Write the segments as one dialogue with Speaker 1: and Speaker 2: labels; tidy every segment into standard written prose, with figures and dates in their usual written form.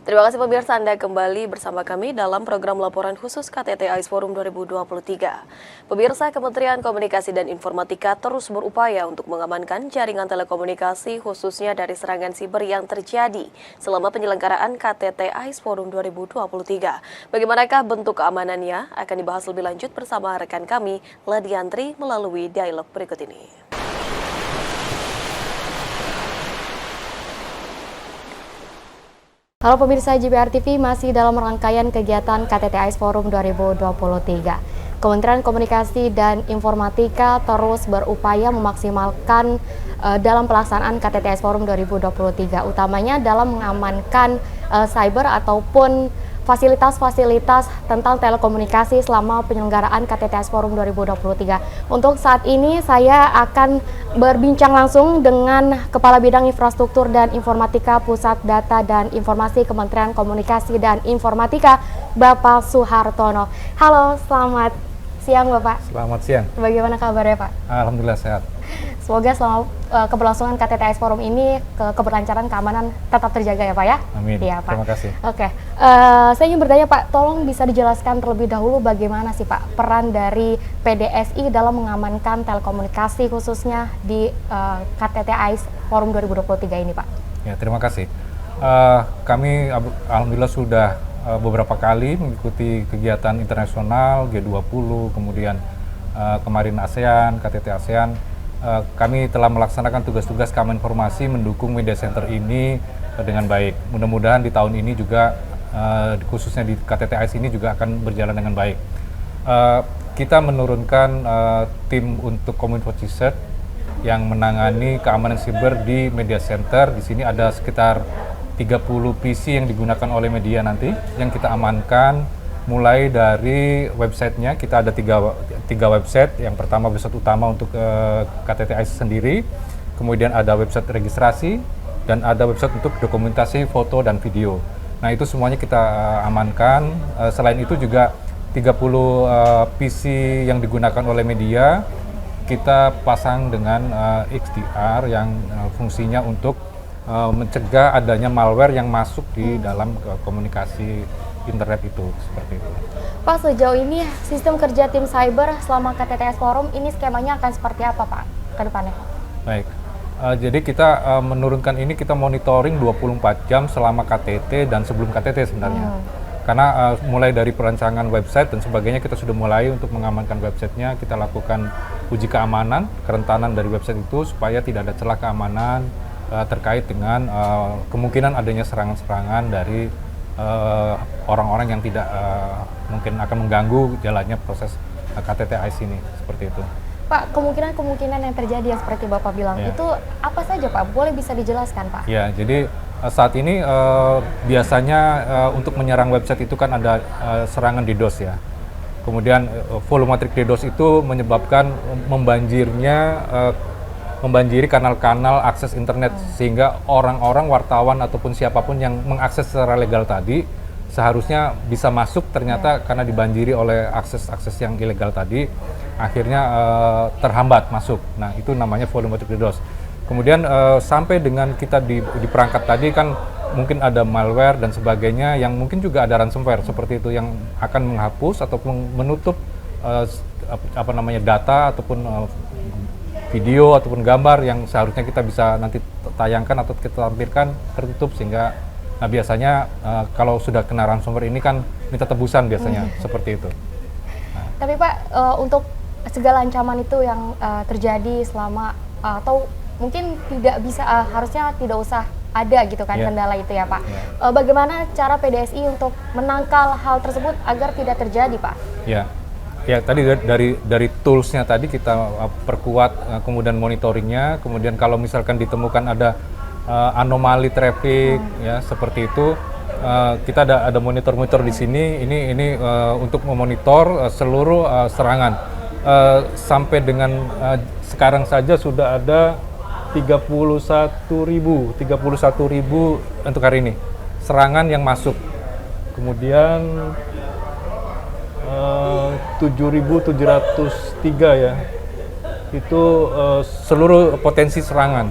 Speaker 1: Terima kasih pemirsa, Anda kembali bersama kami dalam program laporan khusus KTT AIS Forum 2023. Pemirsa, Kementerian Komunikasi dan Informatika terus berupaya untuk mengamankan jaringan telekomunikasi khususnya dari serangan siber yang terjadi selama penyelenggaraan KTT AIS Forum 2023. Bagaimanakah bentuk keamanannya akan dibahas lebih lanjut bersama rekan kami, Ladiantri, melalui dialog berikut ini.
Speaker 2: Halo pemirsa JBR TV, masih dalam rangkaian kegiatan KTT AIS Forum 2023. Kementerian Komunikasi dan Informatika terus berupaya memaksimalkan dalam pelaksanaan KTT AIS Forum 2023, utamanya dalam mengamankan cyber ataupun fasilitas-fasilitas tentang telekomunikasi selama penyelenggaraan KTT AIS Forum 2023. Untuk saat ini saya akan berbincang langsung dengan Kepala Bidang Infrastruktur dan Informatika Pusat Data dan Informasi Kementerian Komunikasi dan Informatika, Bapak Suhartono. Halo, selamat siang Bapak.
Speaker 3: Selamat siang.
Speaker 2: Bagaimana kabarnya Pak?
Speaker 3: Alhamdulillah sehat.
Speaker 2: Semoga selama keberlangsungan KTT AIS Forum ini keberlancaran keamanan tetap terjaga ya Pak ya?
Speaker 3: Amin.
Speaker 2: Iya Pak.
Speaker 3: Terima kasih.
Speaker 2: Oke, saya ingin bertanya Pak, tolong bisa dijelaskan terlebih dahulu bagaimana sih Pak peran dari PDSI dalam mengamankan telekomunikasi khususnya di KTT AIS Forum 2023 ini Pak?
Speaker 3: Ya, terima kasih. Kami alhamdulillah sudah beberapa kali mengikuti kegiatan internasional G20, kemudian kemarin ASEAN, KTT ASEAN. Kami telah melaksanakan tugas-tugas keamanan informasi mendukung media center ini dengan baik. Mudah-mudahan di tahun ini juga khususnya di KTT AIS ini juga akan berjalan dengan baik. Kita menurunkan tim untuk Kominfo Research yang menangani keamanan siber di media center. Di sini ada sekitar 30 PC yang digunakan oleh media nanti yang kita amankan. Mulai dari websitenya, kita ada tiga website. Yang pertama website utama untuk KTT AIS sendiri, kemudian ada website registrasi, dan ada website untuk dokumentasi foto dan video. Nah itu semuanya kita amankan. Selain itu juga 30 PC yang digunakan oleh media, kita pasang dengan XDR yang fungsinya untuk mencegah adanya malware yang masuk di dalam komunikasi internet itu, seperti itu.
Speaker 2: Pak, sejauh ini sistem kerja tim cyber selama KTT AIS Forum ini skemanya akan seperti apa Pak ke depannya?
Speaker 3: Baik, jadi kita menurunkan ini, kita monitoring 24 jam selama KTT dan sebelum KTT sebenarnya. Karena mulai dari perancangan website dan sebagainya kita sudah mulai untuk mengamankan websitenya, kita lakukan uji keamanan, kerentanan dari website itu supaya tidak ada celah keamanan terkait dengan kemungkinan adanya serangan-serangan dari orang-orang yang tidak mungkin akan mengganggu jalannya proses KTT AIS ini, seperti itu.
Speaker 2: Pak, kemungkinan yang terjadi yang seperti Bapak bilang itu apa saja Pak? Boleh bisa dijelaskan Pak?
Speaker 3: Ya, jadi saat ini biasanya untuk menyerang website itu kan ada serangan DDoS ya. Kemudian volumetric DDoS itu menyebabkan membanjiri kanal-kanal akses internet, sehingga orang-orang, wartawan ataupun siapapun yang mengakses secara legal tadi seharusnya bisa masuk, ternyata karena dibanjiri oleh akses yang ilegal tadi akhirnya terhambat masuk. Nah itu namanya volumetric DDoS. Kemudian sampai dengan kita di perangkat tadi kan mungkin ada malware dan sebagainya, yang mungkin juga ada ransomware seperti itu yang akan menghapus ataupun menutup data ataupun video ataupun gambar yang seharusnya kita bisa nanti tayangkan atau kita tampilkan tertutup, sehingga biasanya kalau sudah kena ransomware ini kan minta tebusan biasanya seperti itu.
Speaker 2: Tapi Pak, untuk segala ancaman itu yang terjadi selama atau mungkin tidak bisa harusnya tidak usah ada gitu kan kendala itu ya Pak. Bagaimana cara PDSI untuk menangkal hal tersebut agar tidak terjadi Pak?
Speaker 3: Ya, tadi dari toolsnya tadi kita perkuat, kemudian monitoringnya, kemudian kalau misalkan ditemukan ada anomali traffic ya seperti itu, kita ada monitor di sini. Ini untuk memonitor seluruh serangan. Sampai dengan sekarang saja sudah ada 31.000 untuk hari ini serangan yang masuk. Kemudian 7.703 ya, itu seluruh potensi serangan.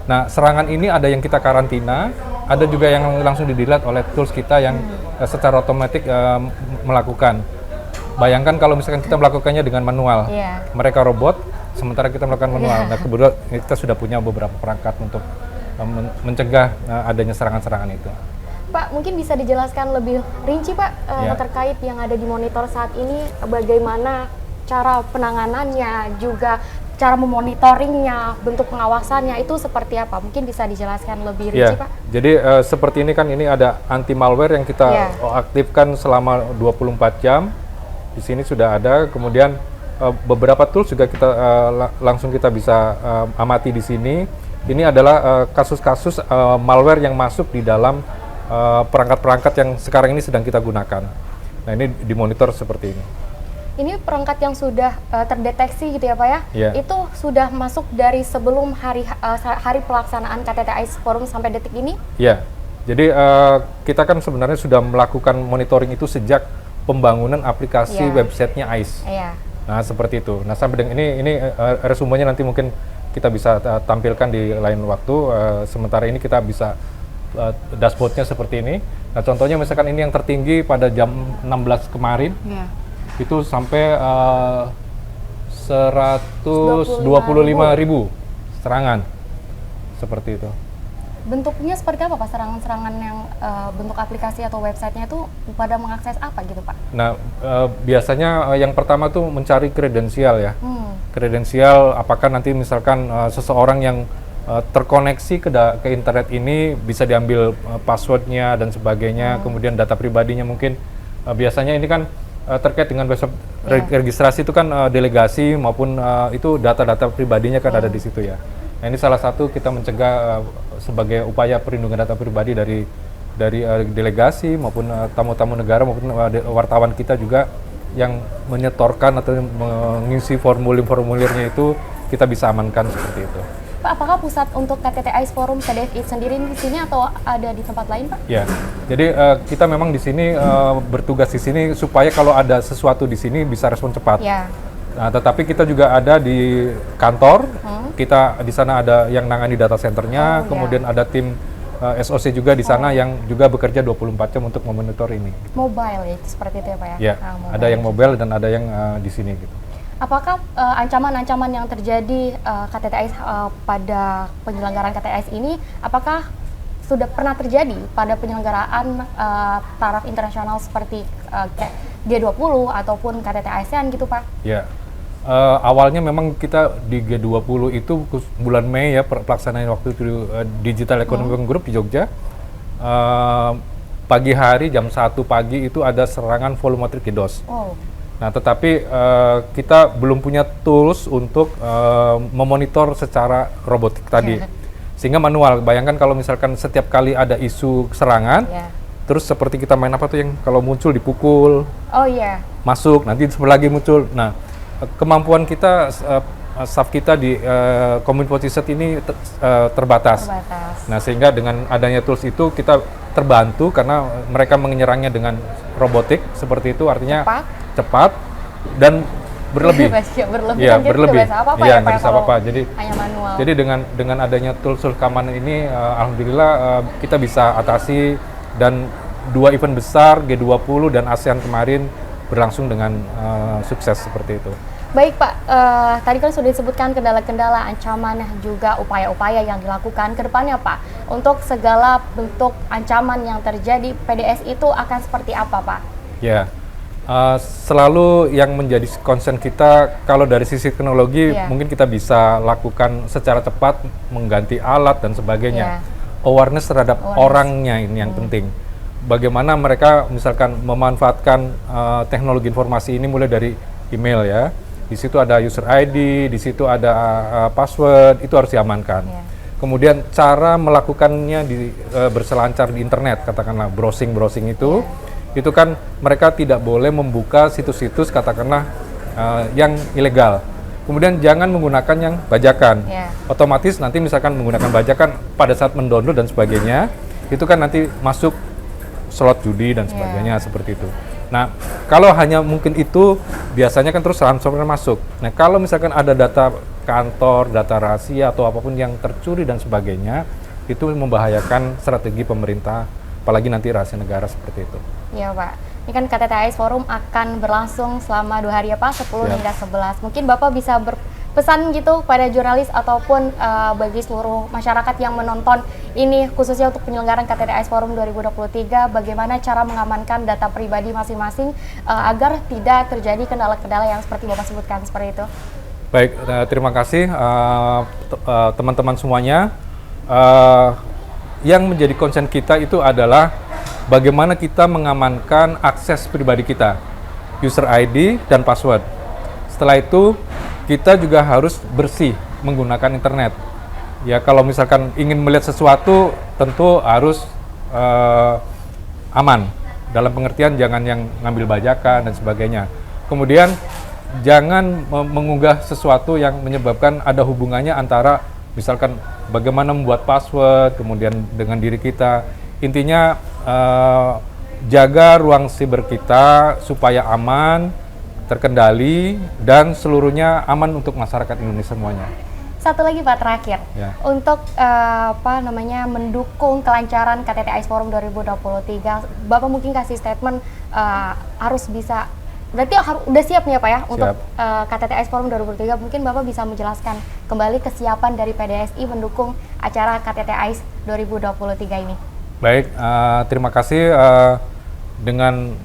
Speaker 3: Nah, serangan ini ada yang kita karantina, ada juga yang langsung di-delete oleh tools kita yang secara otomatis melakukan. Bayangkan kalau misalkan kita melakukannya dengan manual, mereka robot, sementara kita melakukan manual. Nah, kebetulan kita sudah punya beberapa perangkat untuk mencegah adanya serangan-serangan itu.
Speaker 2: Pak, mungkin bisa dijelaskan lebih rinci Pak terkait yang ada di monitor saat ini, bagaimana cara penanganannya, juga cara memonitoringnya, bentuk pengawasannya itu seperti apa? Mungkin bisa dijelaskan lebih rinci Pak?
Speaker 3: Jadi seperti ini kan, ini ada anti malware yang kita aktifkan selama 24 jam. Di sini sudah ada, kemudian beberapa tools juga kita langsung kita bisa amati di sini. Ini adalah kasus-kasus malware yang masuk di dalam perangkat-perangkat yang sekarang ini sedang kita gunakan. Nah, ini dimonitor seperti ini.
Speaker 2: Ini perangkat yang sudah terdeteksi gitu ya Pak ya? Itu sudah masuk dari sebelum hari pelaksanaan KTT AIS Forum sampai detik ini?
Speaker 3: Iya, jadi kita kan sebenarnya sudah melakukan monitoring itu sejak pembangunan aplikasi websitenya AIS. Nah, seperti itu. Nah, sampai dengan ini resumenya nanti mungkin kita bisa tampilkan di lain waktu. Sementara ini kita bisa dashboardnya seperti ini. Nah, contohnya misalkan ini yang tertinggi pada jam 16 kemarin, itu sampai 125.000 serangan, seperti itu.
Speaker 2: Bentuknya seperti apa Pak? Serangan-serangan yang bentuk aplikasi atau websitenya itu pada mengakses apa gitu Pak?
Speaker 3: Nah, biasanya yang pertama tuh mencari kredensial ya. Kredensial, apakah nanti misalkan seseorang yang terkoneksi ke internet ini bisa diambil passwordnya dan sebagainya, kemudian data pribadinya mungkin. Biasanya ini kan terkait dengan website registrasi itu kan delegasi maupun itu data-data pribadinya kan ada di situ ya. Nah, ini salah satu kita mencegah sebagai upaya perlindungan data pribadi dari delegasi maupun tamu-tamu negara maupun wartawan kita juga yang menyetorkan atau mengisi formulir-formulirnya itu kita bisa amankan seperti itu.
Speaker 2: Pak, apakah pusat untuk KTT AIS Forum KDFI sendiri di sini atau ada di tempat lain Pak?
Speaker 3: Ya, jadi kita memang di sini bertugas di sini supaya kalau ada sesuatu di sini bisa respon cepat. Nah, tetapi kita juga ada di kantor, kita di sana ada yang nangani data centernya, kemudian ada tim SOC juga di sana yang juga bekerja 24 jam untuk memonitor ini.
Speaker 2: Mobile ya, seperti itu ya Pak ya?
Speaker 3: Ya, ada yang mobile dan ada yang di sini gitu.
Speaker 2: Apakah ancaman-ancaman yang terjadi KTT AIS pada penyelenggaraan KTT AIS ini, apakah sudah pernah terjadi pada penyelenggaraan taraf internasional seperti G20 ataupun KTT ASEAN gitu Pak? Ya,
Speaker 3: awalnya memang kita di G20 itu bulan Mei ya, pelaksanaan waktu itu Digital Economic Group di Jogja. Pagi hari jam 1 pagi itu ada serangan volumetrik DDoS. Nah, tetapi kita belum punya tools untuk memonitor secara robotik tadi, sehingga manual. Bayangkan kalau misalkan setiap kali ada isu serangan, terus seperti kita main apa tuh yang kalau muncul dipukul, masuk, nanti sebelah lagi muncul. Nah, kemampuan kita, staff kita di Kominfo Riset ini terbatas. Nah, sehingga dengan adanya tools itu kita terbantu karena mereka menyerangnya dengan robotik seperti itu, artinya cepat dan berlebih.
Speaker 2: Ya, berlebih.
Speaker 3: Iya, nggak bisa apa-apa. Jadi dengan adanya tools keamanan ini, alhamdulillah kita bisa atasi, dan 2 event besar G20 dan ASEAN kemarin berlangsung dengan sukses seperti itu.
Speaker 2: Baik Pak, tadi kan sudah disebutkan kendala-kendala, ancaman, juga upaya-upaya yang dilakukan ke depannya Pak. Untuk segala bentuk ancaman yang terjadi, PDS itu akan seperti apa Pak?
Speaker 3: Ya, selalu yang menjadi concern kita, kalau dari sisi teknologi mungkin kita bisa lakukan secara cepat, mengganti alat dan sebagainya. Awareness terhadap orangnya ini yang penting. Bagaimana mereka misalkan memanfaatkan teknologi informasi ini, mulai dari email ya. Di situ ada user ID, di situ ada password, itu harus diamankan. Kemudian cara melakukannya berselancar di internet, katakanlah browsing itu kan mereka tidak boleh membuka situs-situs katakanlah yang ilegal. Kemudian jangan menggunakan yang bajakan. Otomatis nanti misalkan menggunakan bajakan pada saat mendownload dan sebagainya, itu kan nanti masuk slot judi dan sebagainya seperti itu. Nah, kalau hanya mungkin itu, biasanya kan terus ransomware masuk. Nah, kalau misalkan ada data kantor, data rahasia atau apapun yang tercuri dan sebagainya, itu membahayakan strategi pemerintah, apalagi nanti rahasia negara seperti itu.
Speaker 2: Iya Pak, ini kan KTT AIS Forum akan berlangsung selama 2 hari ya Pak, 10
Speaker 3: Ya.
Speaker 2: hingga 11. Mungkin Bapak bisa berpesan gitu pada jurnalis ataupun bagi seluruh masyarakat yang menonton ini, khususnya untuk penyelenggaraan KTT AIS Forum 2023, bagaimana cara mengamankan data pribadi masing-masing agar tidak terjadi kendala-kendala yang seperti Bapak sebutkan seperti itu.
Speaker 3: Baik, terima kasih teman-teman semuanya. Yang menjadi concern kita itu adalah bagaimana kita mengamankan akses pribadi kita, user ID dan password. Setelah itu, kita juga harus bersih menggunakan internet. Ya, kalau misalkan ingin melihat sesuatu, tentu harus aman. Dalam pengertian jangan yang ngambil bajakan dan sebagainya. Kemudian, jangan mengunggah sesuatu yang menyebabkan ada hubungannya antara misalkan bagaimana membuat password, kemudian dengan diri kita. Intinya jaga ruang siber kita supaya aman, terkendali, dan seluruhnya aman untuk masyarakat Indonesia semuanya.
Speaker 2: Satu lagi Pak terakhir,
Speaker 3: Ya.
Speaker 2: untuk mendukung kelancaran KTT AIS Forum 2023, Bapak mungkin kasih statement harus bisa, berarti udah siap nih ya Pak ya untuk KTT AIS Forum 2023. Mungkin Bapak bisa menjelaskan kembali kesiapan dari PDSI mendukung acara KTT AIS 2023 ini.
Speaker 3: Baik, terima kasih. Dengan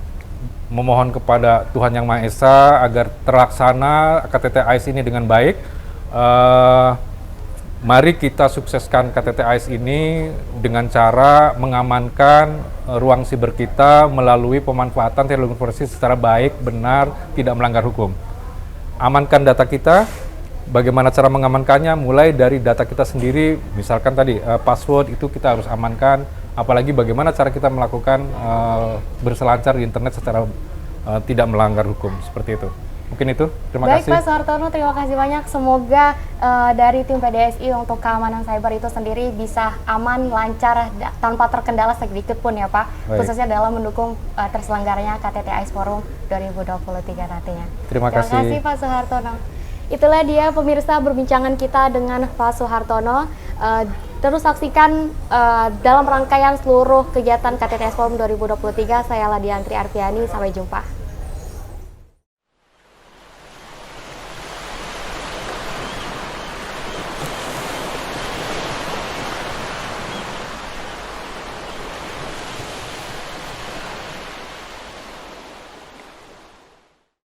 Speaker 3: memohon kepada Tuhan Yang Maha Esa agar terlaksana KTT AIS ini dengan baik. Mari kita sukseskan KTT AIS ini dengan cara mengamankan ruang siber kita melalui pemanfaatan teknologi informasi secara baik, benar, tidak melanggar hukum. Amankan data kita, bagaimana cara mengamankannya? Mulai dari data kita sendiri, misalkan tadi password itu kita harus amankan, apalagi bagaimana cara kita melakukan berselancar di internet secara tidak melanggar hukum, seperti itu. Mungkin itu, terima kasih.
Speaker 2: Baik Pak Suhartono, terima kasih banyak. Semoga dari tim PDSI untuk keamanan cyber itu sendiri bisa aman, lancar, tanpa terkendala sedikit pun ya Pak.
Speaker 3: Baik.
Speaker 2: Khususnya dalam mendukung terselenggaranya KTT AIS Forum 2023 nantinya.
Speaker 3: Terima kasih.
Speaker 2: Terima kasih Pak Suhartono. Itulah dia pemirsa perbincangan kita dengan Pak Suhartono. Terus saksikan dalam rangkaian seluruh kegiatan KTT AIS Forum 2023. Saya Ladiantri Arfiani, sampai jumpa.